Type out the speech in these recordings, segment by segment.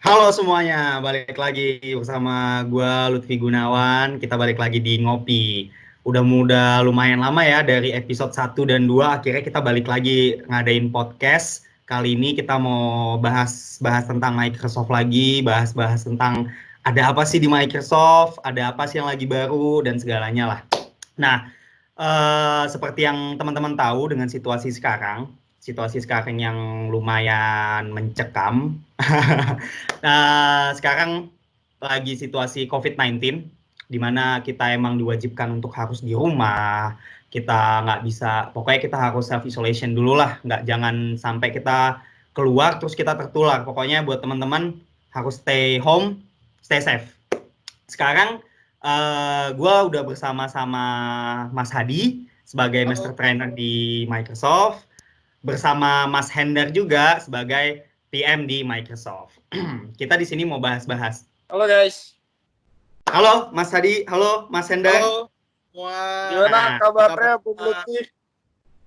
Halo semuanya, balik lagi bersama gua Lutfi Gunawan. Kita balik lagi di Ngopi. Udah lumayan lama ya dari episode 1 dan 2. Akhirnya kita balik lagi ngadain podcast. Kali ini kita mau bahas tentang Microsoft lagi, bahas tentang ada apa sih di Microsoft, ada apa sih yang lagi baru dan segalanya lah. Nah, seperti yang teman-teman tahu dengan situasi sekarang yang lumayan mencekam. Nah, sekarang lagi situasi COVID-19, di mana kita emang diwajibkan untuk harus di rumah, kita nggak bisa, pokoknya kita harus self isolation dulu lah, jangan sampai kita keluar terus kita tertular. Pokoknya buat teman-teman harus stay home, stay safe. Sekarang gue udah bersama-sama Mas Hadi sebagai Master Halo, Trainer di Microsoft, bersama Mas Hendar juga sebagai PM di Microsoft. Kita di sini mau bahas-bahas. halo guys. Halo Mas Hadi, halo Mas Hendar. Halo semua, Gimana Nah, apa kabar? kabarnya Bung Lutfi?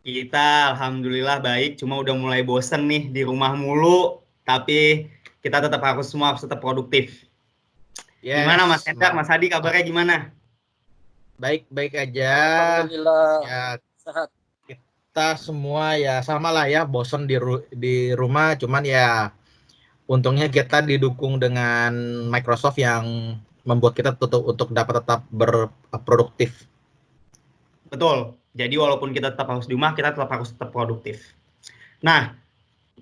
kita alhamdulillah baik, cuma udah mulai bosen nih di rumah mulu, tapi kita semua harus tetap produktif. Gimana Mas Yes, Hendar, Mas Hadi kabarnya gimana? baik-baik aja. Alhamdulillah Ya sehat. kita semua ya sama lah ya, bosen di rumah. Cuman ya untungnya kita didukung dengan Microsoft yang membuat kita untuk dapat tetap berproduktif. Betul. Jadi walaupun kita tetap harus di rumah, kita harus tetap produktif. Nah,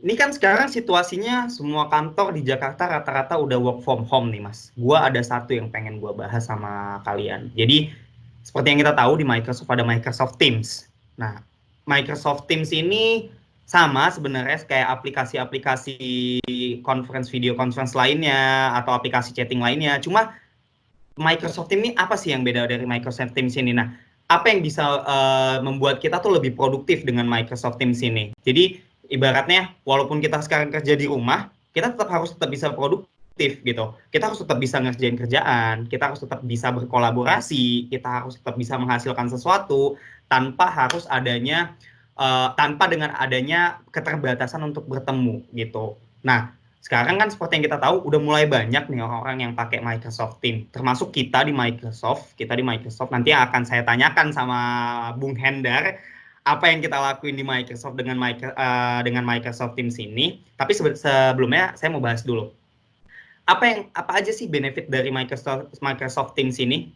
ini kan sekarang situasinya semua kantor di Jakarta rata-rata udah work from home nih, Mas. Gua ada satu yang pengen gua bahas sama kalian. Jadi, seperti yang kita tahu di Microsoft ada Microsoft Teams. Nah, Microsoft Teams ini sama sebenarnya kayak aplikasi-aplikasi video conference lainnya atau aplikasi chatting lainnya. Cuma Microsoft Teams ini apa sih yang beda dari Microsoft Teams ini? Nah, apa yang bisa membuat kita tuh lebih produktif dengan Microsoft Teams ini? Jadi ibaratnya walaupun kita sekarang kerja di rumah, kita tetap bisa produktif gitu. Kita harus tetap bisa ngerjain kerjaan, kita harus tetap bisa berkolaborasi, kita harus tetap bisa menghasilkan sesuatu tanpa dengan adanya keterbatasan untuk bertemu gitu. Nah, sekarang kan seperti yang kita tahu udah mulai banyak nih orang-orang yang pakai Microsoft Teams, termasuk kita di Microsoft. Nanti akan saya tanyakan sama Bung Hendar apa yang kita lakuin di Microsoft dengan Microsoft Teams ini. Tapi sebelumnya saya mau bahas dulu apa aja sih benefit dari Microsoft Teams ini?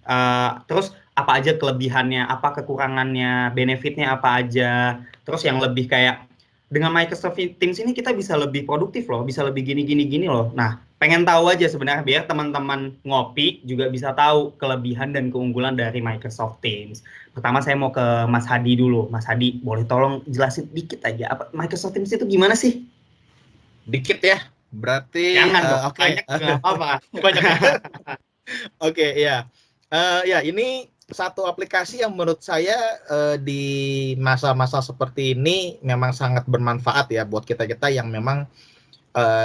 Terus apa aja kelebihannya, apa kekurangannya, benefitnya apa aja? Terus yang lebih kayak dengan Microsoft Teams ini kita bisa lebih produktif loh, bisa lebih gini loh. Nah, pengen tahu aja sebenarnya biar teman-teman ngopi juga bisa tahu kelebihan dan keunggulan dari Microsoft Teams. Pertama saya mau ke Mas Hadi dulu. Mas Hadi, boleh tolong jelasin dikit aja apa Microsoft Teams itu gimana sih? Dikit ya, berarti Jangan dong, oke. banyak nggak apa-apa. Banyak. Oke, ya. Ya, ini satu aplikasi yang menurut saya di masa-masa seperti ini memang sangat bermanfaat ya buat kita-kita yang memang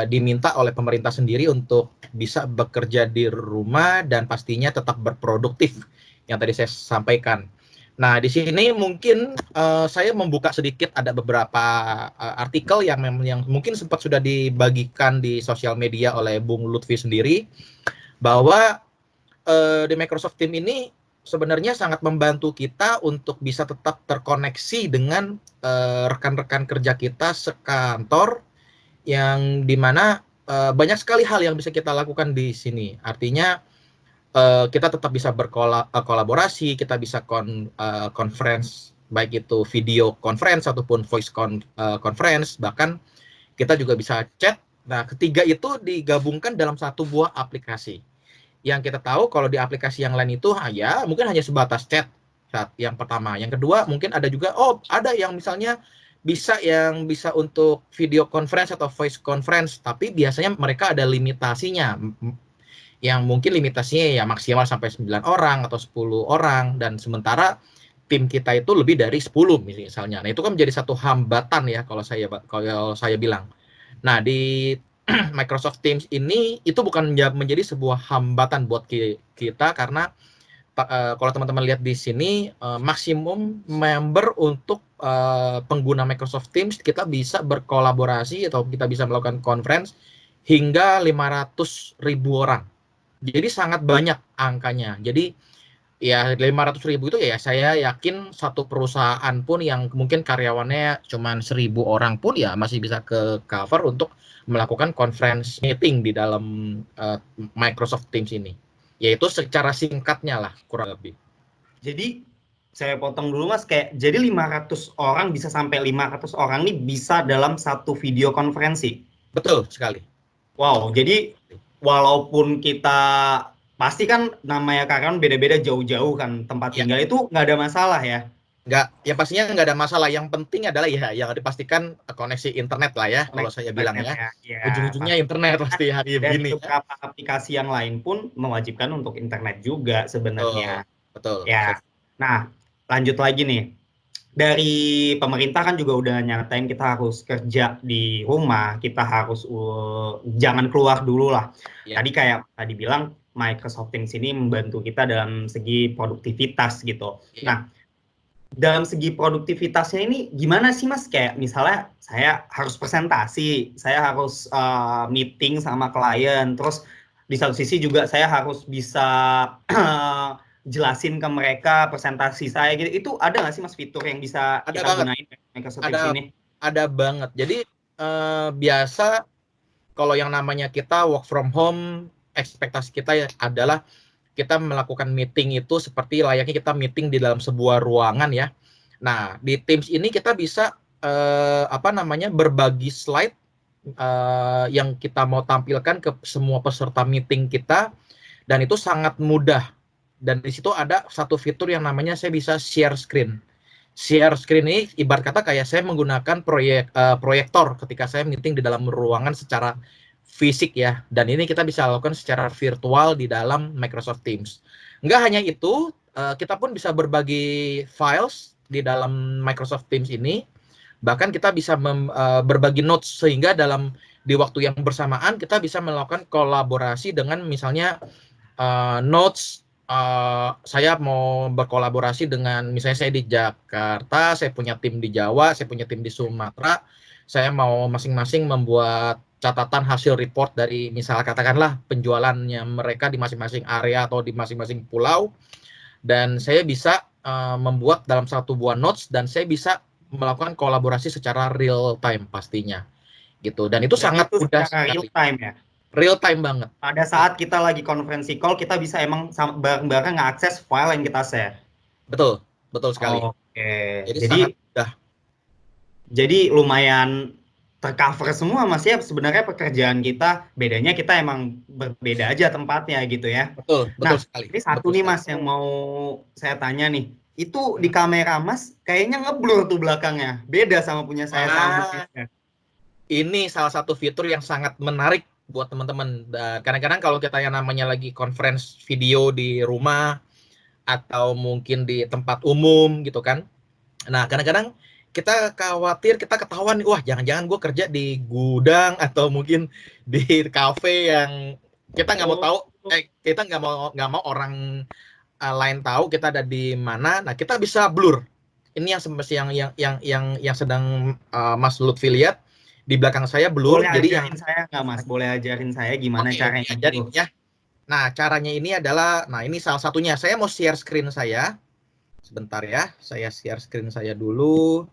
diminta oleh pemerintah sendiri untuk bisa bekerja di rumah dan pastinya tetap berproduktif yang tadi saya sampaikan. Nah, di sini mungkin saya membuka sedikit ada beberapa artikel yang mungkin sempat sudah dibagikan di sosial media oleh Bung Lutfi sendiri bahwa di Microsoft Teams ini sebenarnya sangat membantu kita untuk bisa tetap terkoneksi dengan rekan-rekan kerja kita sekantor yang dimana banyak sekali hal yang bisa kita lakukan di sini. Artinya kita tetap bisa berkolaborasi, kita bisa conference, baik itu video conference ataupun voice conference, bahkan kita juga bisa chat. Nah, ketiga itu digabungkan dalam satu buah aplikasi. Yang kita tahu kalau di aplikasi yang lain itu mungkin hanya sebatas chat yang pertama. Yang kedua mungkin ada juga ada yang misalnya yang bisa untuk video conference atau voice conference, tapi biasanya mereka ada limitasinya, yang mungkin limitasinya ya maksimal sampai 9 orang atau 10 orang, dan sementara tim kita itu lebih dari 10 misalnya. Nah, itu kan menjadi satu hambatan ya kalau saya bilang. Nah, di Microsoft Teams ini itu bukan menjadi sebuah hambatan buat kita karena kalau teman-teman lihat di sini maksimum member untuk pengguna Microsoft Teams kita bisa berkolaborasi atau kita bisa melakukan conference hingga 500.000 orang. Jadi sangat banyak angkanya. Jadi ya 500.000 itu ya saya yakin satu perusahaan pun yang mungkin karyawannya cuma 1.000 orang pun ya masih bisa ke cover untuk melakukan conference meeting di dalam Microsoft Teams ini. Yaitu secara singkatnya lah kurang lebih. Jadi saya potong dulu Mas, kayak jadi 500 orang bisa sampai 500 orang nih bisa dalam satu video konferensi. Betul sekali. Wow, jadi walaupun kita pasti kan namanya karyawan beda-beda jauh-jauh kan tempat tinggal itu nggak ada masalah ya. Nggak, ya pastinya nggak ada masalah. Yang penting adalah ya yang dipastikan koneksi internet lah ya, kalau saya bilang ya. Ujung-ujungnya internet pasti hari Dan begini. beberapa aplikasi yang lain pun mewajibkan untuk internet juga sebenarnya. Betul. Ya. Nah, lanjut lagi nih. Dari pemerintah kan juga udah nyatain kita harus kerja di rumah, kita harus jangan keluar dulu lah. Ya. Tadi kayak tadi bilang Microsoft Teams ini membantu kita dalam segi produktivitas gitu. Ya. Nah, dalam segi produktivitasnya ini gimana sih Mas? Kayak misalnya saya harus presentasi, saya harus meeting sama klien, terus di satu sisi juga saya harus bisa jelasin ke mereka presentasi saya gitu. Itu ada nggak sih Mas fitur yang bisa kita gunain Microsoft Teams ini? Ada banget. Jadi biasa kalau yang namanya kita work from home, ekspektasi kita ya adalah kita melakukan meeting itu seperti layaknya kita meeting di dalam sebuah ruangan ya. Nah, di Teams ini kita bisa berbagi slide yang kita mau tampilkan ke semua peserta meeting kita, dan itu sangat mudah. Dan di situ ada satu fitur yang namanya saya bisa share screen. Share screen ini ibarat kata kayak saya menggunakan proyektor ketika saya meeting di dalam ruangan secara fisik ya. Dan ini kita bisa lakukan secara virtual di dalam Microsoft Teams. Nggak hanya itu, kita pun bisa berbagi files di dalam Microsoft Teams ini. Bahkan kita bisa berbagi notes sehingga di waktu yang bersamaan kita bisa melakukan kolaborasi dengan misalnya notes. Saya mau berkolaborasi dengan misalnya saya di Jakarta, saya punya tim di Jawa, saya punya tim di Sumatera, saya mau masing-masing membuat catatan hasil report dari misal katakanlah penjualannya mereka di masing-masing area atau di masing-masing pulau, dan saya bisa membuat dalam satu buah notes dan saya bisa melakukan kolaborasi secara real time pastinya gitu, dan itu sangat mudah sekali. Real time ya? Real time banget. Pada saat kita lagi konferensi call, kita bisa emang bareng-bareng nge-akses file yang kita share. Betul sekali. Oke. Jadi sangat mudah. Jadi lumayan tercover semua Mas ya, sebenarnya pekerjaan kita, bedanya kita emang berbeda aja tempatnya gitu ya. Betul sekali. Ini satu nih Mas yang mau saya tanya nih. Itu di kamera Mas kayaknya ngeblur tuh belakangnya. Beda sama punya saya sama. Ini salah satu fitur yang sangat menarik buat teman-teman. Kadang-kadang kalau kita yang namanya lagi conference video di rumah atau mungkin di tempat umum gitu kan. Nah, kadang-kadang kita khawatir kita ketahuan, wah jangan-jangan gue kerja di gudang atau mungkin di kafe yang kita nggak mau tahu, kita nggak mau orang lain tahu kita ada di mana. Nah, kita bisa blur. Ini yang sedang Mas Lutfi lihat. Di belakang saya blur. Boleh jadi ajarin saya nggak Mas? Boleh ajarin saya gimana caranya? Ajarin ya. Nah, caranya ini adalah, ini salah satunya. Saya mau share screen saya. Sebentar ya, saya share screen saya dulu.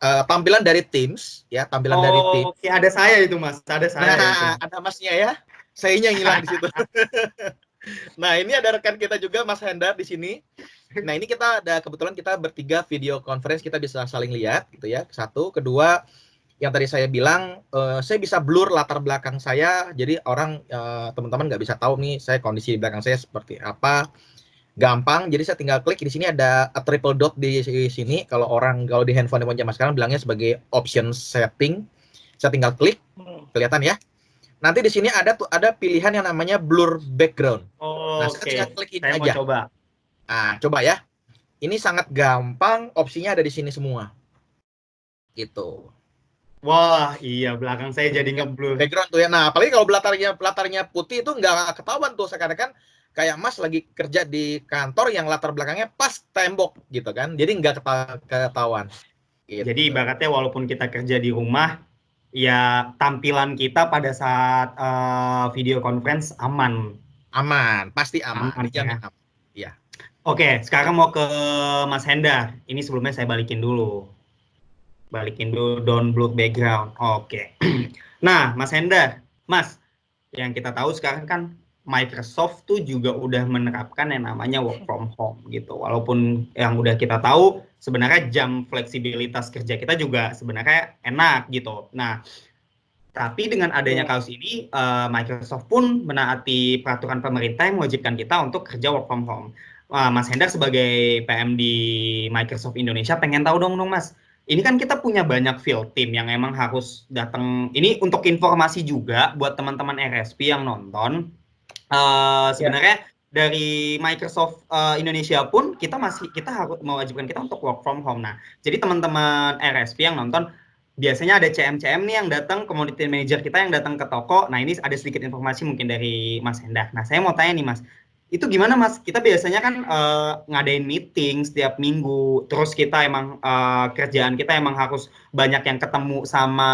Tampilan dari Teams ya, dari Teams. Oke, ada saya itu Mas. Ada saya. Ada Masnya ya. Sayanya hilang di situ. Nah, ini ada rekan kita juga Mas Hendar di sini. Nah, ini kebetulan kita bertiga video conference, kita bisa saling lihat gitu ya. Satu, kedua, yang tadi saya bilang, saya bisa blur latar belakang saya, jadi teman-teman nggak bisa tahu nih saya kondisi di belakang saya seperti apa. Gampang, jadi saya tinggal klik. Di sini ada a triple dot di sini. Kalau di handphone zaman sekarang bilangnya sebagai option setting. Saya tinggal klik, kelihatan ya. Nanti di sini ada pilihan yang namanya blur background. Nah, saya tinggal klik ini aja. Mau coba. Nah, coba ya. Ini sangat gampang, opsinya ada di sini semua. Gitu. Wah, iya, belakang saya jadi ngeblur. Background tuh ya. Nah, apalagi kalau latarnya putih itu nggak ketahuan tuh. Seakan-akan kayak Mas lagi kerja di kantor yang latar belakangnya pas tembok gitu kan. Jadi nggak ketahuan. Gitu. Jadi ibaratnya walaupun kita kerja di rumah, ya tampilan kita pada saat video conference aman. Aman, pasti aman. Aman Dijamin ya. aman. Ya. Oke, sekarang mau ke Mas Hendar. Ini sebelumnya saya balikin dulu. Down blur background. Oke. Nah, Mas Hendar, Mas, yang kita tahu sekarang kan Microsoft tuh juga udah menerapkan yang namanya work from home gitu. Walaupun yang udah kita tahu sebenarnya jam fleksibilitas kerja kita juga sebenarnya enak gitu. Nah, tapi dengan adanya kasus ini, Microsoft pun menaati peraturan pemerintah yang mewajibkan kita untuk kerja work from home. Mas Hendar sebagai PM di Microsoft Indonesia pengen tahu dong Mas. Ini kan kita punya banyak field team yang emang harus datang. Ini untuk informasi juga buat teman-teman RSP yang nonton. Sebenarnya dari Microsoft Indonesia pun kita harus mewajibkan kita untuk work from home. Nah, jadi teman-teman RSP yang nonton biasanya ada CM-CM nih yang datang, community manager kita yang datang ke toko. Nah, ini ada sedikit informasi mungkin dari Mas Hendar. Nah, saya mau tanya nih Mas, itu gimana Mas? Kita biasanya kan ngadain meeting setiap minggu, terus kita emang kerjaan kita emang harus banyak yang ketemu sama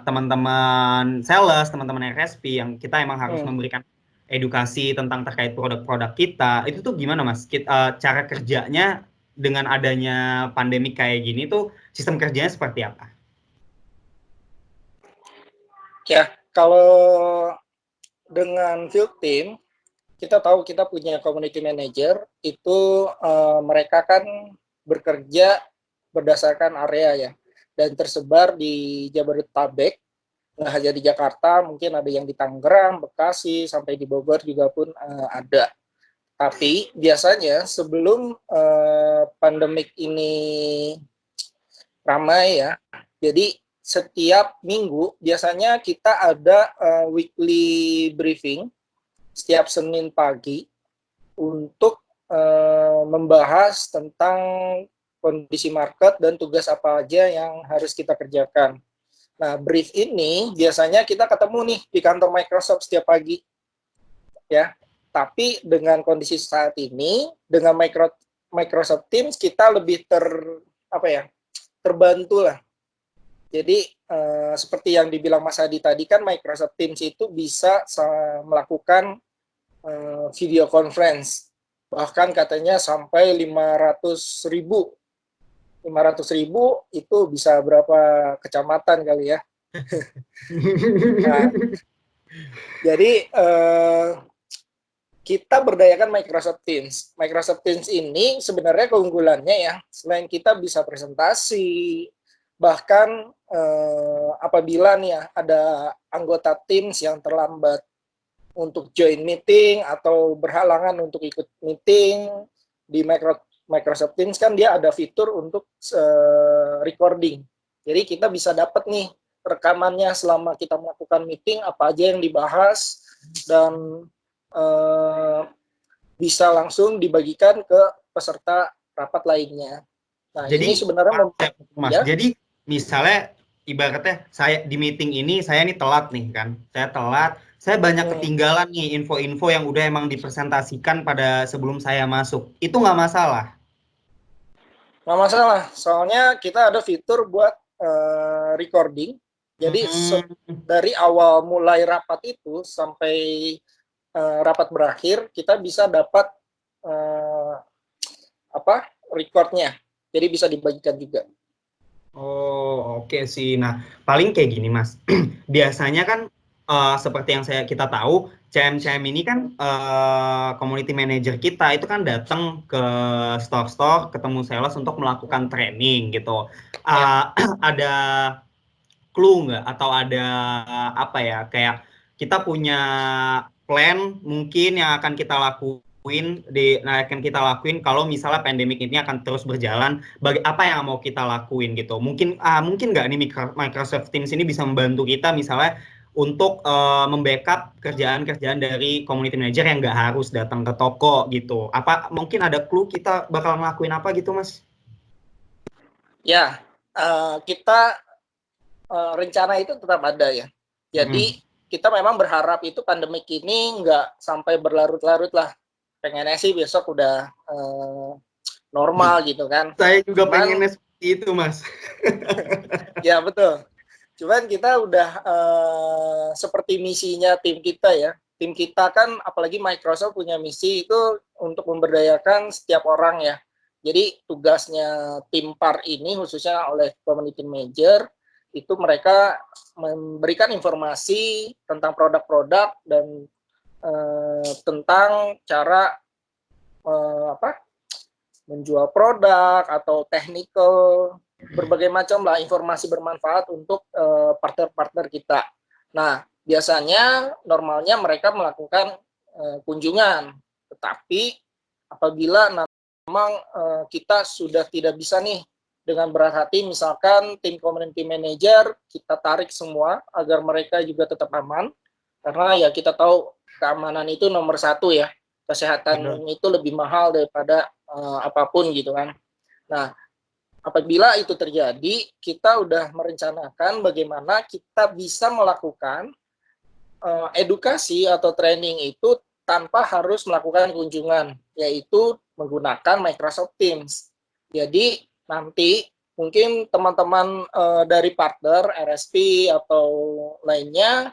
teman-teman sales, teman-teman RSP yang kita emang harus memberikan edukasi tentang terkait produk-produk kita. Itu tuh gimana Mas? Cara kerjanya dengan adanya pandemi kayak gini tuh sistem kerjanya seperti apa? Ya, kalau dengan field team, kita tahu kita punya community manager, itu mereka kan bekerja berdasarkan area ya, dan tersebar di Jabodetabek, nggak hanya di Jakarta, mungkin ada yang di Tangerang, Bekasi, sampai di Bogor juga pun ada. Tapi biasanya sebelum pandemik ini ramai ya, jadi setiap minggu biasanya kita ada weekly briefing setiap Senin pagi untuk membahas tentang kondisi market dan tugas apa aja yang harus kita kerjakan. Nah, brief ini biasanya kita ketemu nih di kantor Microsoft setiap pagi. Ya. Tapi dengan kondisi saat ini dengan Microsoft Teams kita lebih terbantu lah. Jadi seperti yang dibilang Mas Hadi tadi kan Microsoft Teams itu bisa melakukan video conference. Bahkan katanya sampai 500.000. 500.000 itu bisa berapa kecamatan kali ya. Nah, jadi kita berdayakan Microsoft Teams. Microsoft Teams ini sebenarnya keunggulannya ya, selain kita bisa presentasi, bahkan apabila nih ya ada anggota Teams yang terlambat untuk join meeting atau berhalangan untuk ikut meeting di Microsoft Teams kan dia ada fitur untuk recording. Jadi kita bisa dapat nih rekamannya selama kita melakukan meeting apa aja yang dibahas dan bisa langsung dibagikan ke peserta rapat lainnya. Nah, jadi, ini sebenarnya Mas, ya? Jadi misalnya ibaratnya saya di meeting ini saya nih telat nih kan. Saya banyak ketinggalan nih info-info yang udah emang dipresentasikan pada sebelum saya masuk. Itu nggak masalah? Nggak masalah, soalnya kita ada fitur buat recording. Jadi dari awal mulai rapat itu sampai rapat berakhir, kita bisa dapat recordnya. Jadi bisa dibagikan juga. Oh, oke sih. Nah, paling kayak gini, Mas. Biasanya kan seperti yang kita tahu, CM-CM ini kan community manager kita itu kan datang ke store-store, ketemu sales untuk melakukan training gitu. Ada clue nggak atau ada apa ya, kayak kita punya plan mungkin yang akan kita lakuin kalau misalnya pandemik ini akan terus berjalan, apa yang mau kita lakuin gitu. Mungkin nggak nih Microsoft Teams ini bisa membantu kita misalnya untuk membackup kerjaan-kerjaan dari community manager yang nggak harus datang ke toko gitu. Apa mungkin ada clue kita bakal ngelakuin apa gitu, Mas? Ya, kita rencana itu tetap ada ya. Jadi kita memang berharap itu pandemik ini nggak sampai berlarut-larut lah. Pengennya sih besok udah normal gitu kan. Saya juga pengennya seperti itu, Mas. Ya betul. Cuman kita udah seperti misinya tim kita ya. Tim kita kan apalagi Microsoft punya misi itu untuk memberdayakan setiap orang ya. Jadi tugasnya tim PAR ini khususnya oleh community manager itu mereka memberikan informasi tentang produk-produk dan tentang cara menjual produk atau technical berbagai macam lah informasi bermanfaat untuk partner-partner kita. Nah, biasanya normalnya mereka melakukan kunjungan, tetapi apabila memang kita sudah tidak bisa nih dengan berat hati, misalkan tim community manager kita tarik semua agar mereka juga tetap aman, karena ya kita tahu keamanan itu nomor satu ya, kesehatan itu lebih mahal daripada apapun gitu kan. Nah, apabila itu terjadi, kita udah merencanakan bagaimana kita bisa melakukan edukasi atau training itu tanpa harus melakukan kunjungan, yaitu menggunakan Microsoft Teams. Jadi nanti mungkin teman-teman dari partner, RSP atau lainnya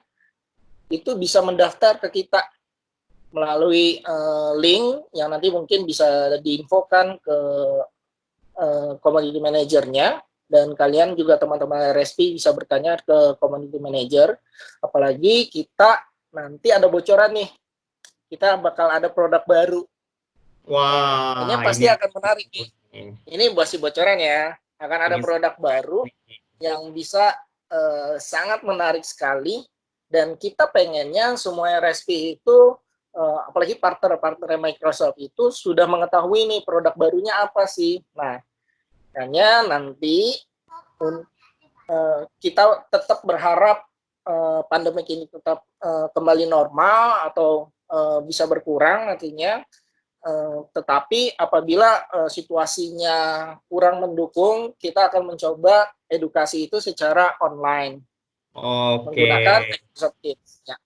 itu bisa mendaftar ke kita melalui link yang nanti mungkin bisa diinfokan ke community manajernya, dan kalian juga teman-teman RSP bisa bertanya ke community manager. Apalagi kita nanti ada bocoran nih, kita bakal ada produk baru. Wah, ini pasti akan menarik nih. Ini masih bocoran ya, akan ada produk baru yang bisa sangat menarik sekali, dan kita pengennya semua RSP itu apalagi partner-partner Microsoft itu sudah mengetahui nih produk barunya apa sih. Nah, makanya nanti kita tetap berharap pandemi ini tetap kembali normal atau bisa berkurang nantinya. Tetapi apabila situasinya kurang mendukung, kita akan mencoba edukasi itu secara online menggunakan Microsoft Teams. Ya.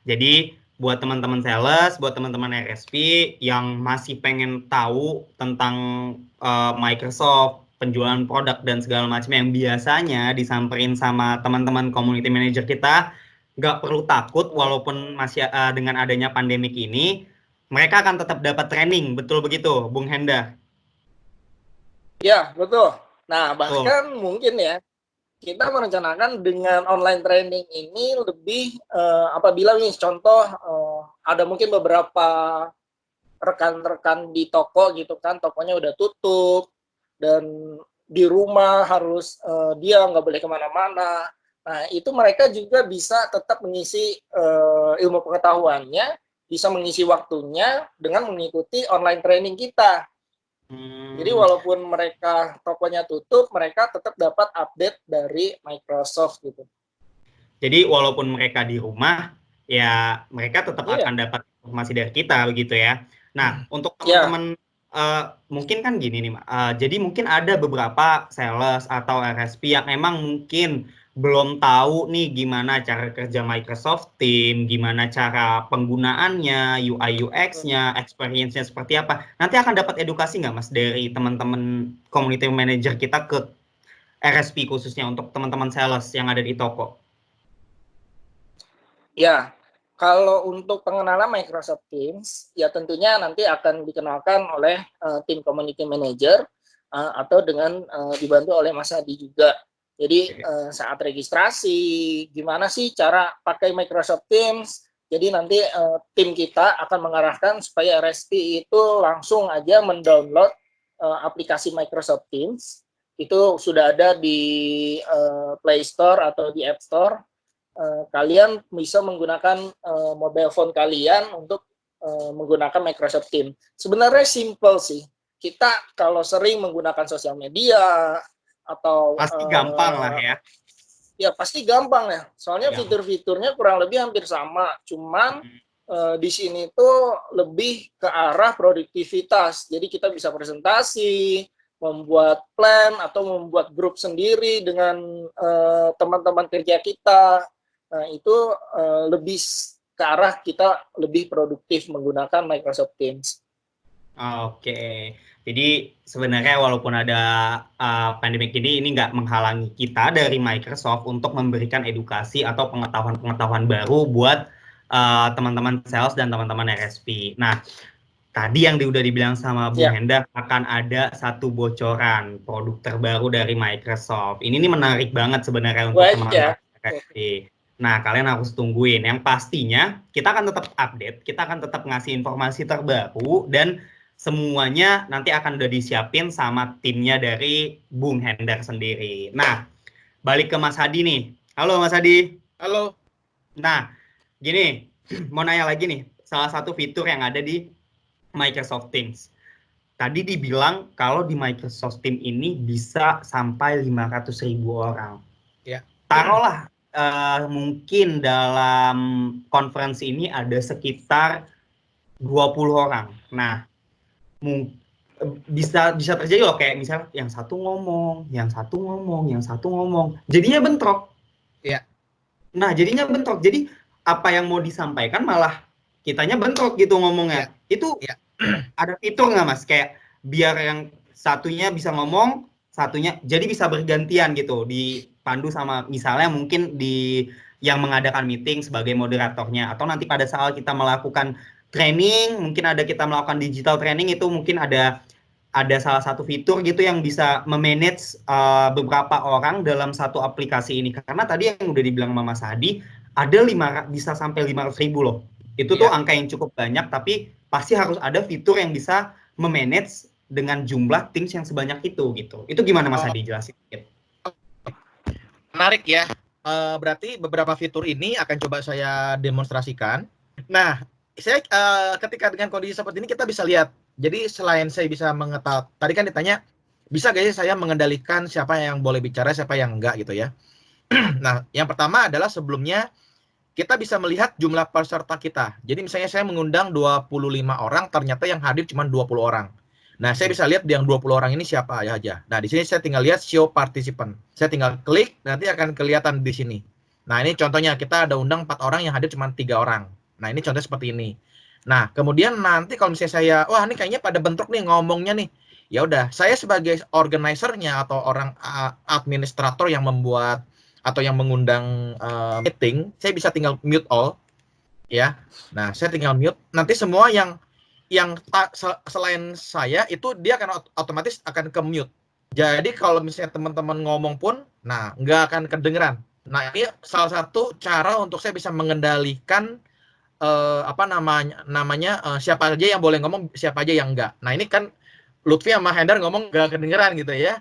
Jadi buat teman-teman sales, buat teman-teman RSP yang masih pengen tahu tentang Microsoft, penjualan produk dan segala macam yang biasanya disamperin sama teman-teman community manager kita, nggak perlu takut walaupun masih dengan adanya pandemik ini, mereka akan tetap dapat training, betul begitu, Bung Henda? Ya, betul. Nah, bahkan mungkin ya, kita merencanakan dengan online training ini lebih apabila nih contoh ada mungkin beberapa rekan-rekan di toko gitu kan, tokonya udah tutup dan di rumah harus dia nggak boleh kemana-mana. Nah, itu mereka juga bisa tetap mengisi ilmu pengetahuannya, bisa mengisi waktunya dengan mengikuti online training kita. Jadi walaupun mereka tokonya tutup, mereka tetap dapat update dari Microsoft gitu. Jadi walaupun mereka di rumah, ya mereka tetap akan dapat informasi dari kita begitu ya. Nah, untuk teman-teman mungkin kan gini nih, jadi mungkin ada beberapa sales atau RSP yang emang mungkin belum tahu nih gimana cara kerja Microsoft Teams, gimana cara penggunaannya, UI UX-nya, experience-nya seperti apa. Nanti akan dapat edukasi nggak Mas dari teman-teman community manager kita ke RSP khususnya untuk teman-teman sales yang ada di toko? Ya, kalau untuk pengenalan Microsoft Teams, ya tentunya nanti akan dikenalkan oleh tim community manager atau dengan dibantu oleh Mas Adi juga. Jadi saat registrasi, gimana sih cara pakai Microsoft Teams? Jadi nanti tim kita akan mengarahkan supaya RSP itu langsung aja mendownload aplikasi Microsoft Teams. Itu sudah ada di Play Store atau di App Store. Kalian bisa menggunakan mobile phone kalian untuk menggunakan Microsoft Teams. Sebenarnya simple sih. Kita kalau sering menggunakan sosial media atau pasti gampang lah ya. Ya pasti gampang ya. Soalnya fitur-fiturnya kurang lebih hampir sama. Cuman di sini tuh lebih ke arah produktivitas. Jadi kita bisa presentasi, membuat plan atau membuat grup sendiri dengan teman-teman kerja kita. Nah, itu lebih ke arah kita lebih produktif menggunakan Microsoft Teams. Oke. Jadi sebenarnya walaupun ada pandemik ini nggak menghalangi kita dari Microsoft untuk memberikan edukasi atau pengetahuan-pengetahuan baru buat teman-teman sales dan teman-teman RSP. Nah, tadi yang udah dibilang sama Bung Hendar akan ada satu bocoran produk terbaru dari Microsoft. Ini nih menarik banget sebenarnya untuk teman-teman RSP. Nah, kalian harus tungguin. Yang pastinya kita akan tetap update, kita akan tetap ngasih informasi terbaru dan semuanya nanti akan udah disiapin sama timnya dari Bung Hendar sendiri. Nah, balik ke Mas Hadi nih. Halo Mas Hadi. Halo. Nah, gini, mau nanya lagi nih. Salah satu fitur yang ada di Microsoft Teams. Tadi dibilang kalau di Microsoft Teams ini bisa sampai 500.000 orang. Ya. Taruhlah mungkin dalam konferensi ini ada sekitar 20 orang. Nah, bisa terjadi loh kayak misal yang satu ngomong, yang satu ngomong. Jadinya bentrok. Iya. Nah, jadinya bentrok. Jadi apa yang mau disampaikan malah kitanya bentrok gitu ngomongnya. Itu ada fitur nggak Mas? Kayak biar yang satunya bisa ngomong, satunya jadi bisa bergantian gitu dipandu sama misalnya mungkin di yang mengadakan meeting sebagai moderatornya atau nanti pada saat kita melakukan training, mungkin ada kita melakukan digital training itu mungkin ada salah satu fitur gitu yang bisa memanage beberapa orang dalam satu aplikasi ini. Karena tadi yang udah dibilang Mama Sadi, ada bisa sampai 500.000 loh. Itu tuh angka yang cukup banyak, tapi pasti harus ada fitur yang bisa memanage dengan jumlah Teams yang sebanyak itu gitu. Itu gimana Mas Hadi jelasin? Menarik ya. Berarti beberapa fitur ini akan coba saya demonstrasikan. Nah, saya ketika dengan kondisi seperti ini kita bisa lihat. Jadi selain saya bisa mengetahui, tadi kan ditanya bisa gak sih saya mengendalikan siapa yang boleh bicara, siapa yang enggak gitu ya. Nah, yang pertama adalah sebelumnya kita bisa melihat jumlah peserta kita. Jadi misalnya saya mengundang 25 orang, ternyata yang hadir cuma 20 orang. Nah, saya bisa lihat yang 20 orang ini siapa aja. Nah, di sini saya tinggal lihat show participant. Saya tinggal klik, nanti akan kelihatan di sini. Nah, ini contohnya kita ada undang 4 orang yang hadir cuma 3 orang. Nah, ini contohnya seperti ini. Nah, kemudian nanti kalau misalnya saya, wah ini kayaknya pada bentrok nih ngomongnya nih. Ya udah, saya sebagai organizer-nya atau orang administrator yang membuat atau yang mengundang meeting, saya bisa tinggal mute all, ya. Nah, saya tinggal mute. Nanti semua yang selain saya itu dia akan otomatis akan ke mute. Jadi kalau misalnya teman-teman ngomong pun, nah nggak akan kedengeran. Nah, ini salah satu cara untuk saya bisa mengendalikan siapa aja yang boleh ngomong, siapa aja yang enggak. Nah, ini kan Lutfi sama Hendar ngomong nggak kedengeran gitu ya.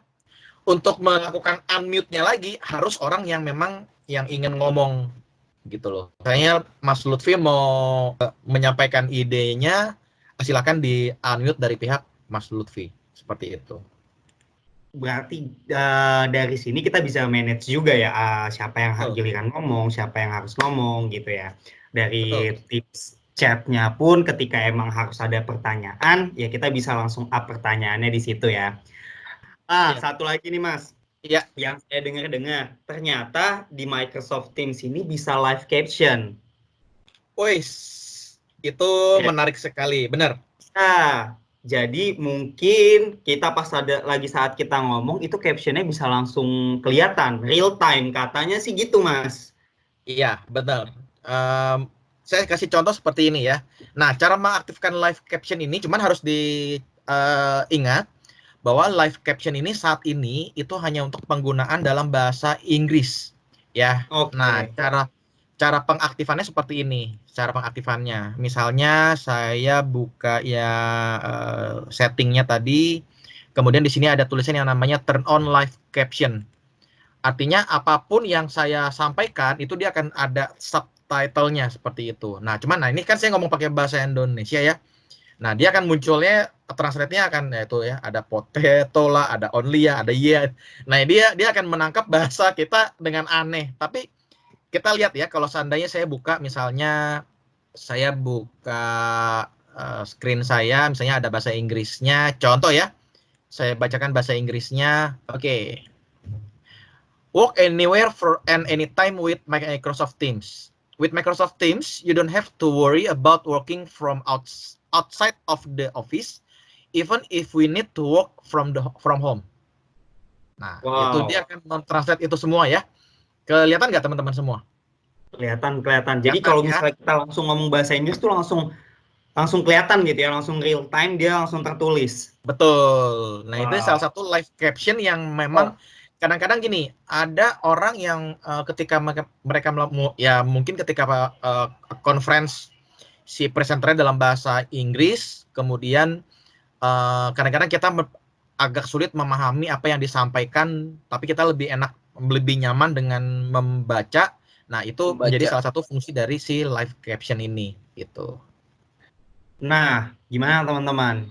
Untuk melakukan unmute-nya lagi harus orang yang memang yang ingin ngomong gitu loh. Kayaknya Mas Lutfi mau menyampaikan idenya, silakan di unmute dari pihak Mas Lutfi seperti itu. Berarti dari sini kita bisa manage juga ya siapa yang giliran ngomong, siapa yang harus ngomong gitu ya. Dari tips chatnya pun ketika emang harus ada pertanyaan, ya kita bisa langsung up pertanyaannya di situ ya. Satu lagi nih Mas. Iya. Yang saya dengar-dengar, ternyata di Microsoft Teams ini bisa live caption. Wih, itu menarik sekali, benar. Nah, jadi mungkin kita pas lagi saat kita ngomong, itu captionnya bisa langsung kelihatan, real time, katanya sih gitu Mas. Iya, benar. Saya kasih contoh seperti ini ya. Nah, cara mengaktifkan live caption ini cuman harus diingat bahwa live caption ini saat ini itu hanya untuk penggunaan dalam bahasa Inggris ya. Nah, cara pengaktifannya seperti ini. Cara pengaktifannya, misalnya saya buka ya settingnya tadi, kemudian di sini ada tulisan yang namanya turn on live caption. Artinya apapun yang saya sampaikan itu dia akan ada subtitlenya seperti itu. Nah, ini kan saya ngomong pakai bahasa Indonesia ya. Nah, dia akan munculnya translate-nya akan yaitu ya ada potato lah, ada only ya, ada yeah. Nah, dia akan menangkap bahasa kita dengan aneh. Tapi kita lihat ya, kalau seandainya saya buka misalnya saya buka screen saya, misalnya ada bahasa Inggrisnya, contoh ya. Saya bacakan bahasa Inggrisnya. Oke. Work anywhere and anytime with Microsoft Teams. With Microsoft Teams, you don't have to worry about working from outside of the office. even if we need to work from home. Nah, itu dia akan mentranslate itu semua ya. Kelihatan nggak teman-teman semua? Kelihatan. Jadi kalau misalnya kita langsung ngomong bahasa Inggris tuh langsung kelihatan gitu ya, langsung real time, dia langsung tertulis. Betul. Nah, itu salah satu live caption yang memang kadang-kadang gini, ada orang yang ketika mereka ya mungkin ketika conference si presenternya dalam bahasa Inggris, kemudian kadang-kadang kita agak sulit memahami apa yang disampaikan, tapi kita lebih nyaman dengan membaca. Nah, itu menjadi salah satu fungsi dari si live caption ini gitu. Nah, gimana teman-teman?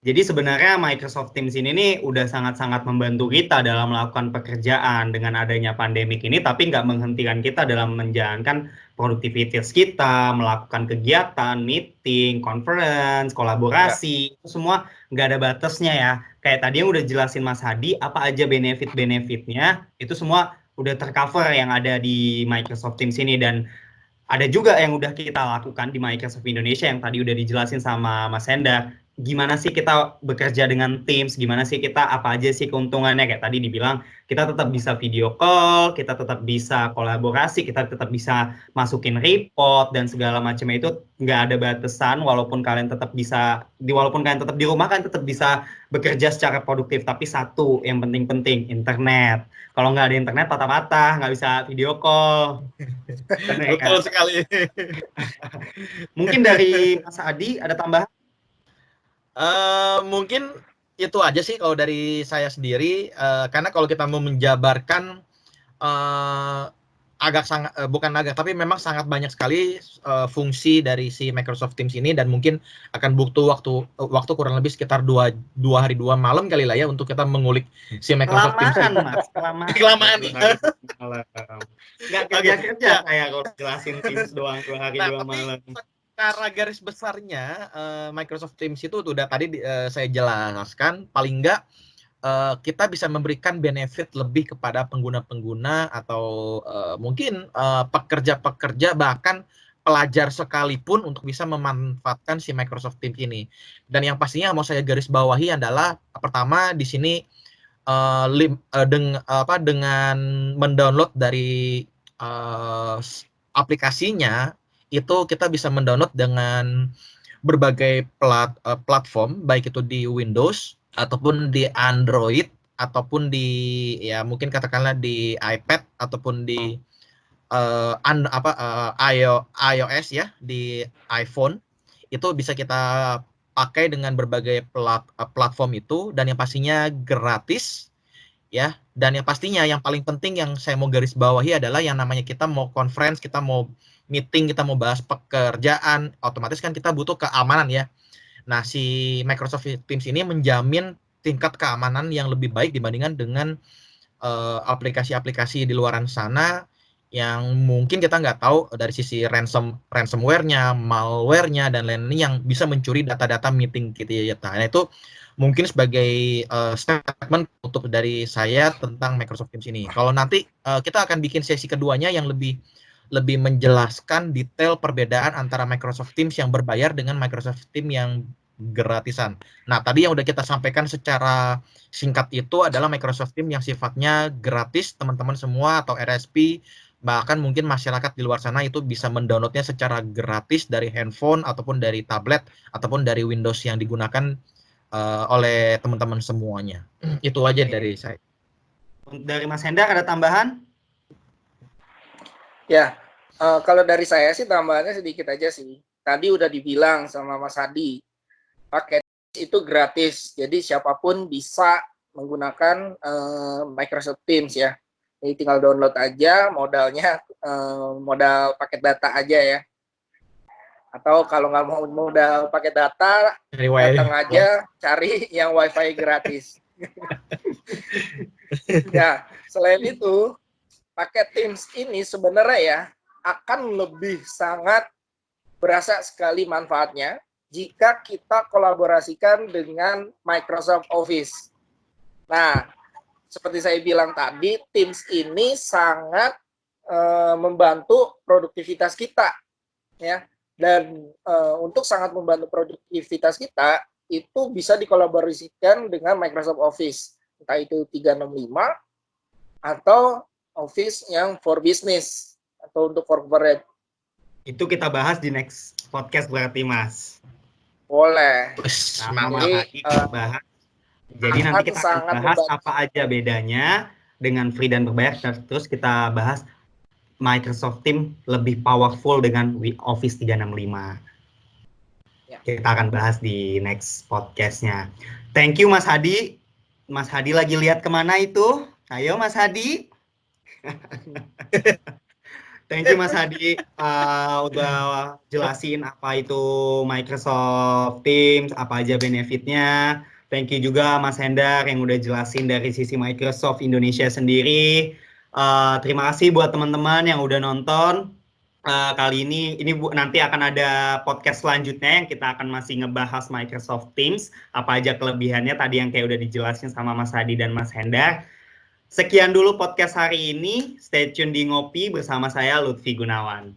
Jadi sebenarnya Microsoft Teams ini nih udah sangat-sangat membantu kita dalam melakukan pekerjaan dengan adanya pandemik ini, tapi nggak menghentikan kita dalam menjalankan produktivitas kita, melakukan kegiatan, meeting, conference, kolaborasi, itu semua nggak ada batasnya ya. Kayak tadi yang udah jelasin Mas Hadi, apa aja benefit-benefitnya, itu semua udah tercover yang ada di Microsoft Teams ini, dan ada juga yang udah kita lakukan di Microsoft Indonesia yang tadi udah dijelasin sama Mas Hendar. Gimana sih kita bekerja dengan Teams, gimana sih kita, apa aja sih keuntungannya, kayak tadi dibilang, kita tetap bisa video call, kita tetap bisa kolaborasi, kita tetap bisa masukin report, dan segala macamnya itu nggak ada batasan, walaupun kalian tetap di rumah, kan tetap bisa bekerja secara produktif, tapi satu yang penting-penting, internet. Kalau nggak ada internet, patah-patah, nggak bisa video call. Betul sekali. Mungkin dari Mas Adi ada tambahan? Mungkin itu aja sih kalau dari saya sendiri, karena kalau kita mau menjabarkan tapi memang sangat banyak sekali fungsi dari si Microsoft Teams ini, dan mungkin akan butuh waktu kurang lebih sekitar 2 hari 2 malam kali lah ya untuk kita mengulik si Microsoft Teams. Kelamaan. Nggak kerja saya kalau jelasin Teams doang 2 hari 2 malam. Secara garis besarnya Microsoft Teams itu udah tadi saya jelaskan, paling enggak kita bisa memberikan benefit lebih kepada pengguna-pengguna atau mungkin pekerja-pekerja, bahkan pelajar sekalipun untuk bisa memanfaatkan si Microsoft Teams ini. Dan yang pastinya mau saya garis bawahi adalah pertama di sini dengan mendownload dari aplikasinya itu kita bisa mendownload dengan berbagai platform, baik itu di Windows ataupun di Android ataupun di ya mungkin katakanlah di iPad ataupun di iOS ya, di iPhone. Itu bisa kita pakai dengan berbagai platform itu, dan yang pastinya gratis ya. Dan yang pastinya yang paling penting yang saya mau garis bawahi adalah yang namanya kita mau conference, kita mau meeting, kita mau bahas pekerjaan, otomatis kan kita butuh keamanan ya. Nah, si Microsoft Teams ini menjamin tingkat keamanan yang lebih baik dibandingkan dengan aplikasi-aplikasi di luaran sana yang mungkin kita nggak tahu dari sisi ransomware-nya, malware-nya, dan lain-lain yang bisa mencuri data-data meeting gitu ya. Nah, itu mungkin sebagai statement tutup dari saya tentang Microsoft Teams ini. Kalau nanti kita akan bikin sesi keduanya yang lebih menjelaskan detail perbedaan antara Microsoft Teams yang berbayar dengan Microsoft Teams yang gratisan. Nah, tadi yang udah kita sampaikan secara singkat itu adalah Microsoft Teams yang sifatnya gratis, teman-teman semua atau RSP, bahkan mungkin masyarakat di luar sana itu bisa mendownloadnya secara gratis dari handphone ataupun dari tablet ataupun dari Windows yang digunakan oleh teman-teman semuanya. Itu aja dari saya. Dari Mas Hendar ada tambahan? Ya, kalau dari saya sih tambahannya sedikit aja sih. Tadi udah dibilang sama Mas Hadi, paket itu gratis, jadi siapapun bisa menggunakan Microsoft Teams ya. Jadi tinggal download aja, modalnya modal paket data aja ya. Atau kalau nggak mau modal paket data, datang aja cari yang WiFi gratis. Ya, selain itu, paket Teams ini sebenarnya ya akan lebih sangat berasa sekali manfaatnya jika kita kolaborasikan dengan Microsoft Office. Nah, seperti saya bilang tadi, Teams ini sangat membantu produktivitas kita, ya. Dan untuk sangat membantu produktivitas kita, itu bisa dikolaborasikan dengan Microsoft Office, entah itu 365 atau Office yang for business atau untuk corporate. Itu kita bahas di next podcast berarti, Mas. Boleh. Sama Mas Jadi, Hadi kita bahas. Jadi nanti kita akan sangat bahas membantu. apa aja bedanya dengan free dan berbayar. Terus kita bahas Microsoft Teams lebih powerful dengan Office 365. Ya. Kita akan bahas di next podcastnya. Thank you Mas Hadi. Mas Hadi lagi lihat kemana itu? Ayo Mas Hadi. Thank you Mas Hadi udah jelasin apa itu Microsoft Teams, apa aja benefitnya. Thank you juga Mas Hendar yang udah jelasin dari sisi Microsoft Indonesia sendiri. Terima kasih buat teman-teman yang udah nonton. Kali ini nanti akan ada podcast selanjutnya yang kita akan masih ngebahas Microsoft Teams, apa aja kelebihannya tadi yang kayak udah dijelasin sama Mas Hadi dan Mas Hendar. Sekian dulu podcast hari ini. Stay tune di Ngopi bersama saya Lutfi Gunawan.